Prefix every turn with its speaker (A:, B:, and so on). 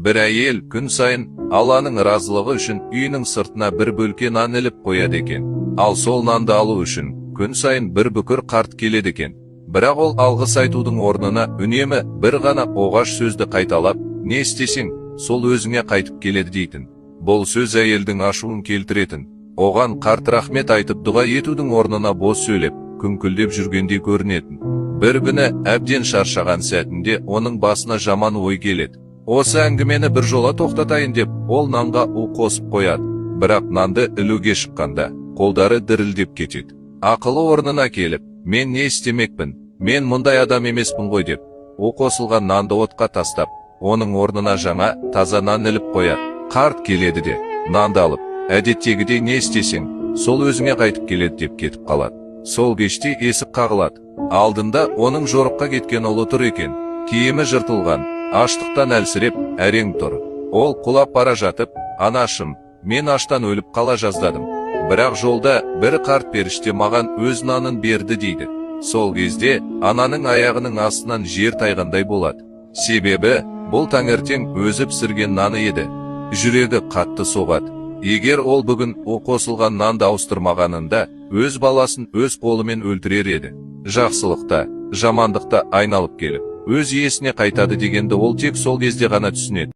A: Bir әйел күн сайын Алланың разылығы үшін үйінің сыртына бір бөлке нан іліп қояды екен. Ал сол нанды алу үшін күн сайын бір бүкір қарт келеді екен. Бірақ ол алғыс айтудың орнына үнемі бір ғана оғаш сөзді қайталап, не істесең, сол өзіңе қайтып келеді дейтін. Бұл сөз әйелдің ашуын келтіретін. Оған қарт рахмет айтып дұға етудің орнына бос сөйлеп, күңкілдеп жүргендей көрінетін. Бір күні әбден шаршаған сәтінде оның басына жаман ой келеді. Осы әңгімені бір жола тоқтатайын деп, ол нанға у қосып қояды. Бірақ нанды ілуге шыққанда, қолдары дірілдеп кетеді. Ақылы орнына келіп, мен не істемекпін? Мен мұндай адам емеспін ғой деп, у қосылған нанды отқа тастап, оның орнына жаңа таза нан іліп қояды. Қарт келеді де, нанды алып, әдеттегідей не істесең, сол өзіңе қайтып келеді деп кетіп қалады. Сол кеште есік қағылады. Алдында оның жорыққа кеткен ұлы тұр екен. Киімі жыртылған, аштықтан әлсіреп, әрең тұр. Ол құлап бара жатып, анашым, мен аштан өліп қала жаздадым. Бірақ жолда бір қарт періште маған өз нанын берді дейді. Сол кезде ананың аяғының астынан жер тайғандай болады. Себебі, бұл таңертең өзі пісірген наны еді. Жүрегі қатты соғады. Егер ол бүгін у қосылған нанды ауыстырмағанында, өз баласын өз қолымен өлтірер еді. Жақсылықта, жамандықта айналып келіп, өз иесіне қайтады дегенді ол тек сол кезде ғана түсінеді.